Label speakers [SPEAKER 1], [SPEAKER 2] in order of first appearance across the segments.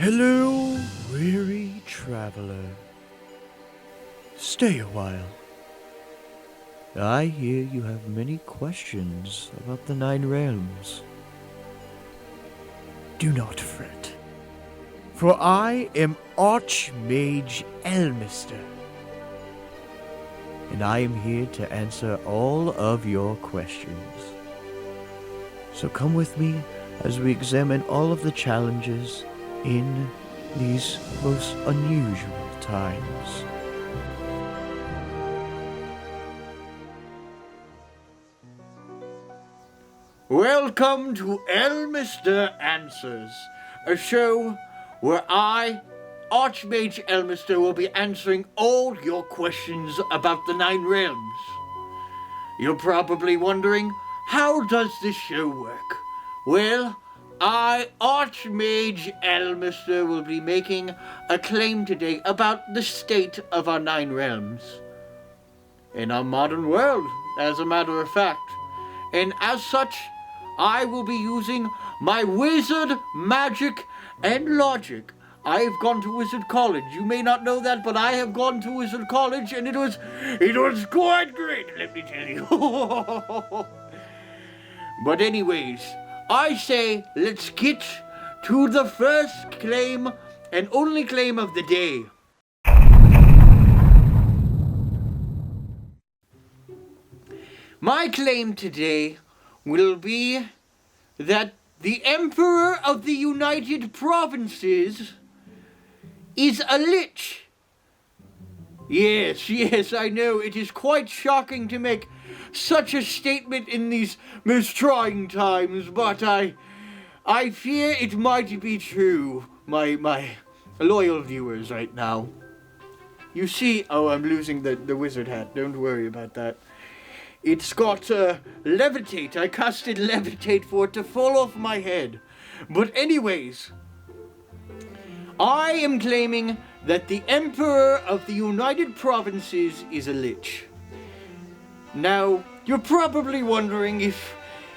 [SPEAKER 1] Hello, weary traveler. Stay a while. I hear you have many questions about the Nine Realms. Do not fret, for I am Archmage Elminster, and I am here to answer all of your questions. So come with me as we examine all of the challenges in these most unusual times. Welcome to Elminster Answers, a show where I, Archmage Elminster, will be answering all your questions about the Nine Realms. You're probably wondering, how does this show work? Well, I, Archmage Elminster, will be making a claim today about the state of our Nine Realms. In our modern world, as a matter of fact. And as such, I will be using my wizard magic and logic. I have gone to Wizard College. You may not know that, but I have gone to Wizard College, and it was quite great, let me tell you. But anyways, I say let's get to the first claim and only claim of the day. My claim today will be that the Emperor of the United Provinces is a lich. Yes, I know, it is quite shocking to make such a statement in these most trying times, but I fear it might be true, my loyal viewers right now. You see, I'm losing the wizard hat, don't worry about that. It's got levitate. I casted levitate for it to fall off my head. But anyways, I am claiming that the Emperor of the United Provinces is a lich. Now, you're probably wondering if,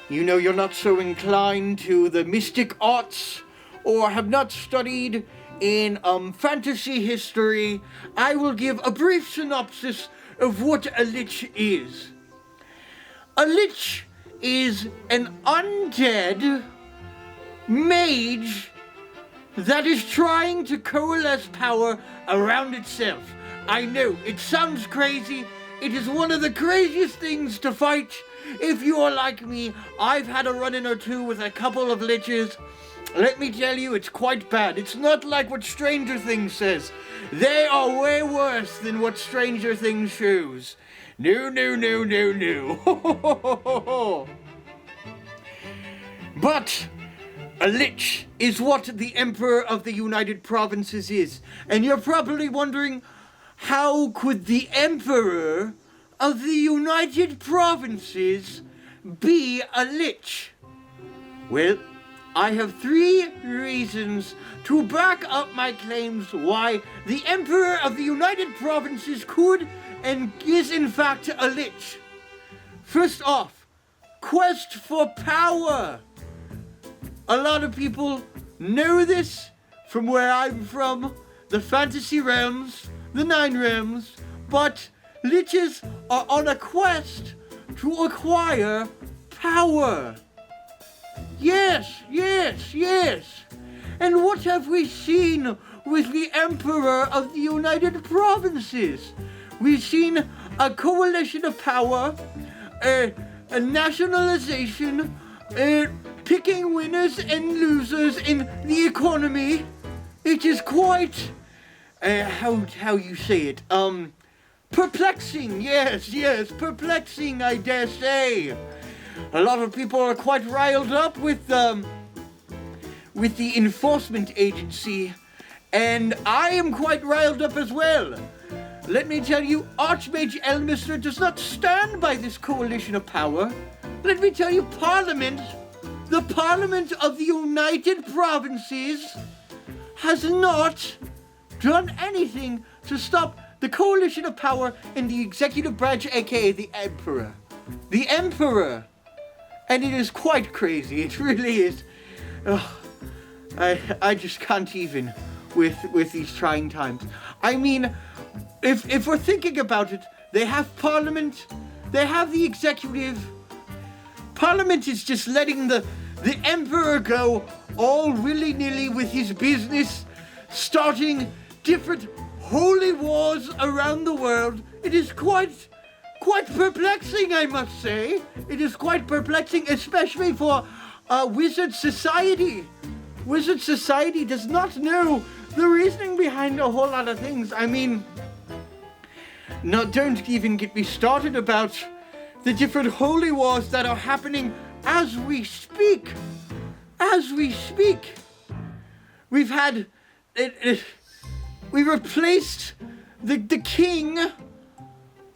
[SPEAKER 1] you're not so inclined to the mystic arts or have not studied in fantasy history. I will give a brief synopsis of what a lich is. A lich is an undead mage that is trying to coalesce power around itself. I know, it sounds crazy. It is one of the craziest things to fight. If you are like me, I've had a run-in or two with a couple of liches. Let me tell you, it's quite bad. It's not like what Stranger Things says. They are way worse than what Stranger Things shows. No. But a lich is what the Emperor of the United Provinces is. And you're probably wondering, how could the Emperor of the United Provinces be a lich? Well, I have 3 reasons to back up my claims why the Emperor of the United Provinces could and is in fact a lich. First off, quest for power. A lot of people know this from where I'm from, the fantasy realms, the Nine Realms, but liches are on a quest to acquire power. Yes. And what have we seen with the Emperor of the United Provinces? We've seen a coalition of power, a nationalization, picking winners and losers in the economy. It is quite, how you say it, perplexing, yes, perplexing, I dare say. A lot of people are quite riled up with the enforcement agency, and I am quite riled up as well. Let me tell you, Archmage Elminster does not stand by this coalition of power. Let me tell you, the Parliament of the United Provinces has not done anything to stop the coalition of power in the executive branch, aka the Emperor. The Emperor! And it is quite crazy, it really is. I just can't even with these trying times. I mean, if we're thinking about it, they have Parliament, they have the executive. Parliament is just letting the Emperor go all willy-nilly with his business, starting different holy wars around the world. It is quite perplexing, I must say. It is quite perplexing, especially for wizard society. Wizard society does not know the reasoning behind a whole lot of things. I mean, no, don't even get me started about the different holy wars that are happening as we speak. As we speak. We've had... we replaced the king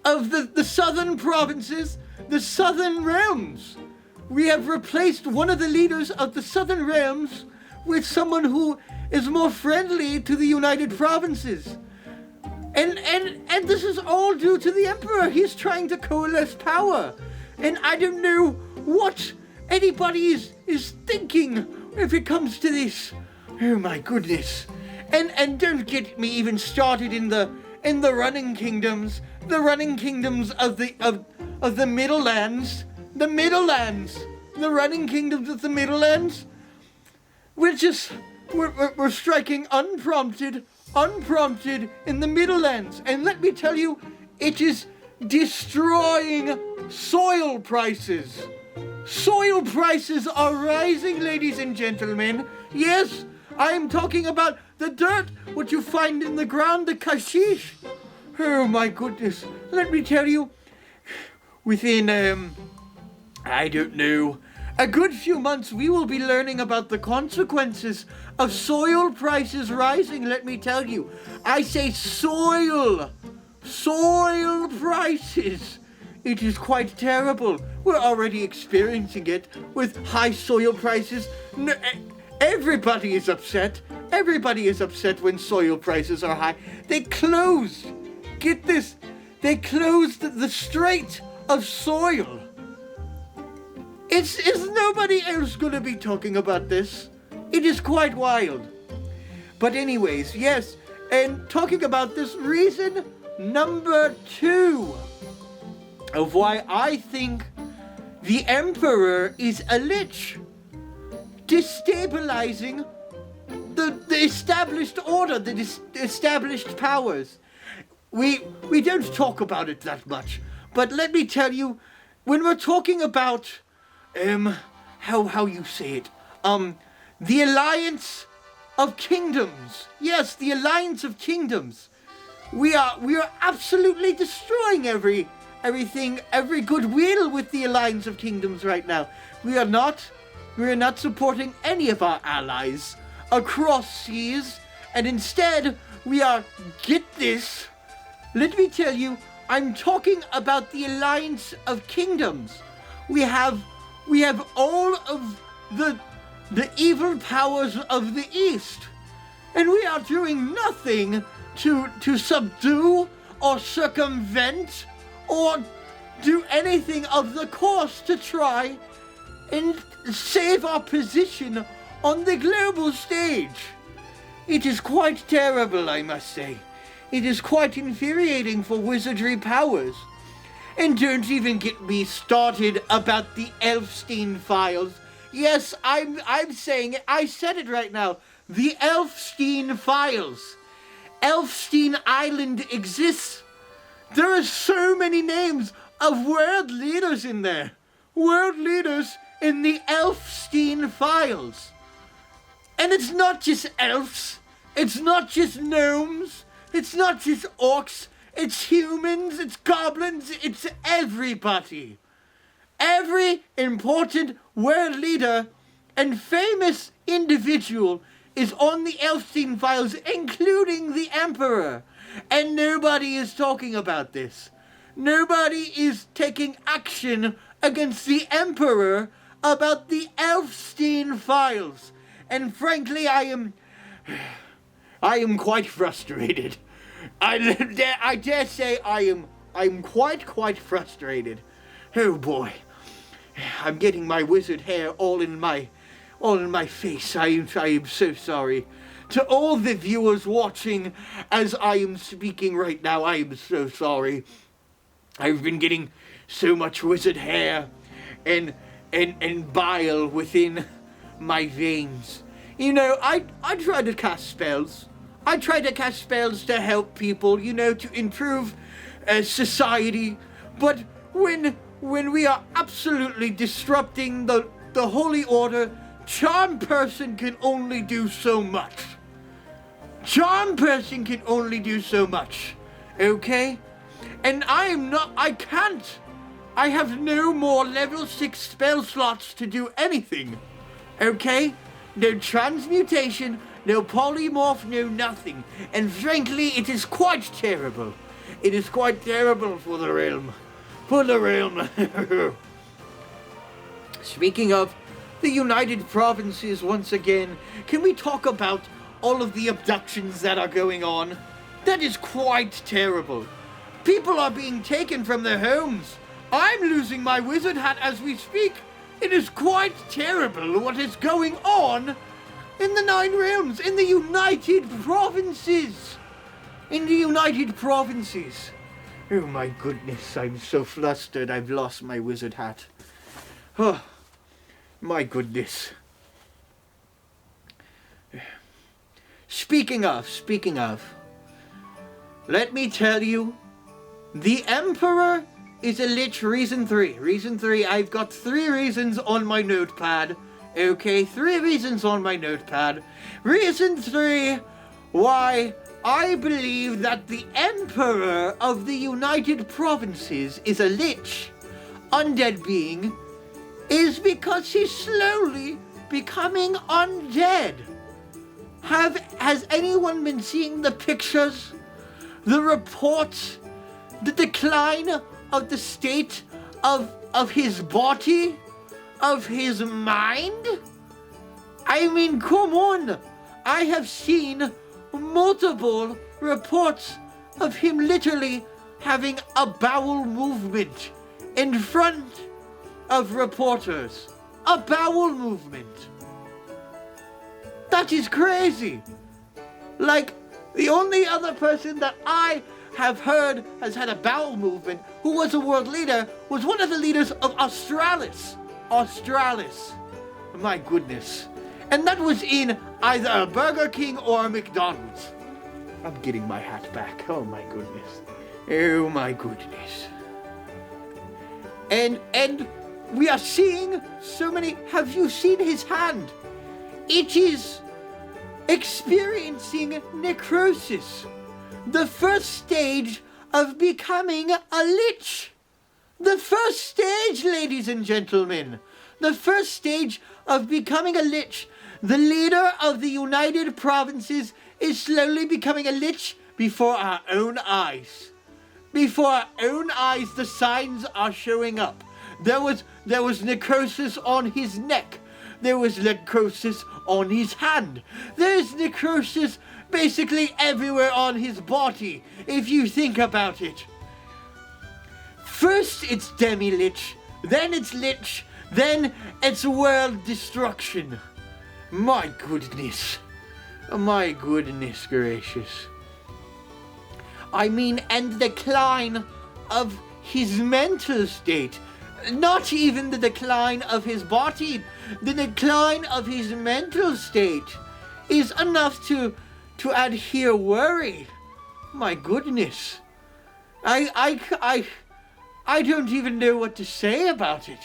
[SPEAKER 1] of the southern provinces, the southern realms. We have replaced one of the leaders of the southern realms with someone who is more friendly to the United Provinces. And this is all due to the Emperor. He's trying to coalesce power. And I don't know what anybody is thinking if it comes to this. Oh my goodness. And don't get me even started in the running kingdoms. The running kingdoms of the Middle Lands. The Middle Lands. The running kingdoms of the Middle Lands. We're striking unprompted in the Middle Lands. And let me tell you, it is destroying soil prices. Soil prices are rising, ladies and gentlemen. Yes, I am talking about the dirt, what you find in the ground, the kashish. Oh my goodness. Let me tell you, within, I don't know, a good few months, we will be learning about the consequences of soil prices rising, let me tell you. I say soil prices. It is quite terrible. We're already experiencing it with high soil prices. Everybody is upset. Everybody is upset when soil prices are high. They closed, get this, they closed the Strait of Soil. Is nobody else going to be talking about this? It is quite wild. But anyways, yes, and talking about this, reason number 2 of why I think the Emperor is a lich. Destabilizing the established order, the established powers. We don't talk about it that much, but let me tell you, when we're talking about how you say it, the Alliance of Kingdoms. Yes, the Alliance of Kingdoms. We are absolutely destroying everything, every goodwill with the Alliance of Kingdoms right now. We are not supporting any of our allies across seas, and instead we are, get this, let me tell you, I'm talking about the Alliance of Kingdoms. We have all of the evil powers of the East, and we are doing nothing to subdue or circumvent or do anything of the course to try and save our position on the global stage. It is quite terrible, I must say. It is quite infuriating for wizardry powers. And don't even get me started about the Elfstein files. Yes, I'm saying it. I said it right now. The Elfstein files. Elfstein Island exists. There are so many names of world leaders in there. World leaders in the Elfstein files. And it's not just elves. It's not just gnomes. It's not just orcs. It's humans. It's goblins. It's everybody. Every important world leader and famous individual is on the Elfstein files, including the Emperor. And nobody is talking about this. Nobody is taking action against the Emperor about the Elfstein files. And frankly, I am quite frustrated. I dare say I'm quite frustrated. Oh boy. I'm getting my wizard hair all in my on my face. I am so sorry. To all the viewers watching as I am speaking right now, I am so sorry. I've been getting so much wizard hair and bile within my veins. You know, I try to cast spells. I try to cast spells to help people, you know, to improve society. But when we are absolutely disrupting the Holy Order, Charm Person can only do so much. Charm Person can only do so much, okay? And I can't. I have no more level 6 spell slots to do anything, okay? No transmutation, no polymorph, no nothing. And frankly, it is quite terrible. It is quite terrible for the realm. For the realm. Speaking of the United Provinces once again, can we talk about all of the abductions that are going on? That is quite terrible. People are being taken from their homes. I'm losing my wizard hat as we speak. It is quite terrible what is going on in the Nine Realms, in the United Provinces. In the United Provinces. Oh my goodness, I'm so flustered I've lost my wizard hat. Oh, my goodness. Speaking of, let me tell you, the Emperor Is A Lich Reason 3. Reason 3, I've got 3 reasons on my notepad. Okay, 3 reasons on my notepad. Reason 3, why I believe that the Emperor of the United Provinces is a Lich, undead being, is because he's slowly becoming undead. Has anyone been seeing the pictures, the reports, the decline of the state of his body, of his mind? I mean, come on. I have seen multiple reports of him literally having a bowel movement in front of reporters. A bowel movement. That is crazy. Like, the only other person that I have heard has had a bowel movement who was a world leader was one of the leaders of Australis. Australis. My goodness. And that was in either a Burger King or a McDonald's. I'm getting my hat back. Oh my goodness. Oh my goodness. And we are seeing so many. Have you seen his hand? It is experiencing necrosis. The first stage of becoming a lich. The first stage, ladies and gentlemen. The first stage of becoming a lich. The leader of the United Provinces is slowly becoming a lich before our own eyes. Before our own eyes, the signs are showing up. There was necrosis on his neck. There was necrosis on his hand. There's necrosis basically everywhere on his body, if you think about it. First it's demi-lich, then it's lich, then it's world destruction. My goodness. My goodness gracious. I mean, and the decline of his mental state. Not even the decline of his body. The decline of his mental state is enough to add here worry. My goodness. I don't even know what to say about it.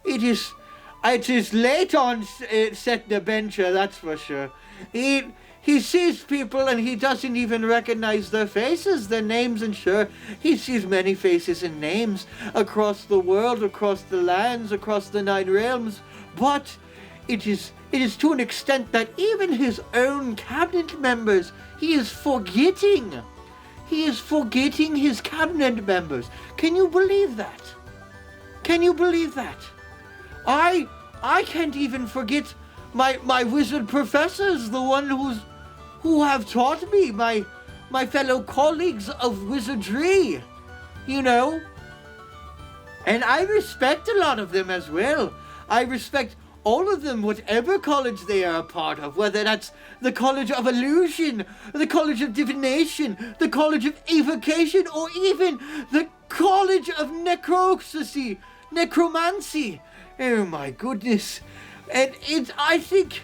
[SPEAKER 1] It is late on set the bencher, that's for sure. He sees people and he doesn't even recognize their faces, their names, and sure, he sees many faces and names across the world, across the lands, across the Nine Realms, but it is to an extent that even his own cabinet members, he is forgetting. He is forgetting his cabinet members. Can you believe that? Can you believe that? I can't even forget my wizard professors, the one who have taught me, my fellow colleagues of wizardry, you know. And I respect a lot of them as well. I respect all of them, whatever college they are a part of, whether that's the College of Illusion, the College of Divination, the College of Evocation, or even the College of Necromancy. Oh my goodness. And I think,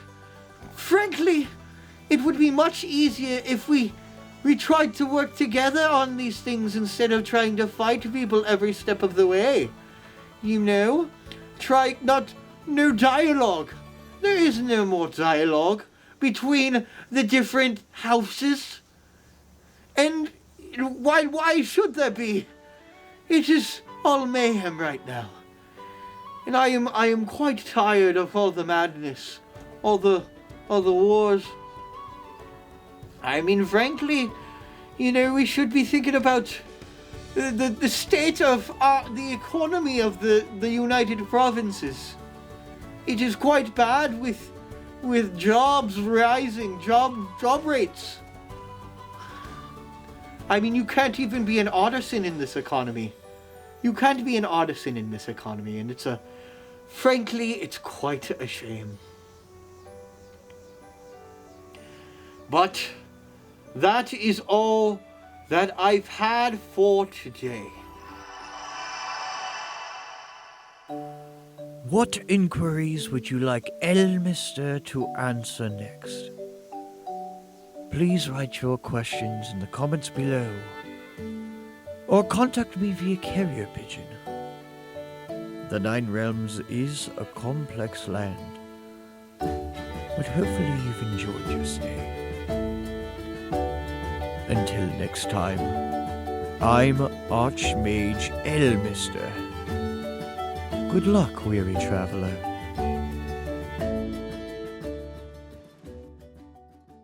[SPEAKER 1] frankly, it would be much easier if we tried to work together on these things instead of trying to fight people every step of the way. You know? No dialogue. There is no more dialogue between the different houses. And why should there be? It is all mayhem right now. And I am quite tired of all the madness, all the wars. I mean, frankly, we should be thinking about the state of the economy of the United Provinces. It is quite bad with jobs rising, job rates. I mean, you can't even be an artisan in this economy. You can't be an artisan in this economy, and frankly, it's quite a shame. But that is all that I've had for today.
[SPEAKER 2] What inquiries would you like Elminster to answer next? Please write your questions in the comments below, or contact me via carrier pigeon. The Nine Realms is a complex land, but hopefully you've enjoyed your stay. Until next time, I'm Archmage Elminster. Good luck, weary traveler.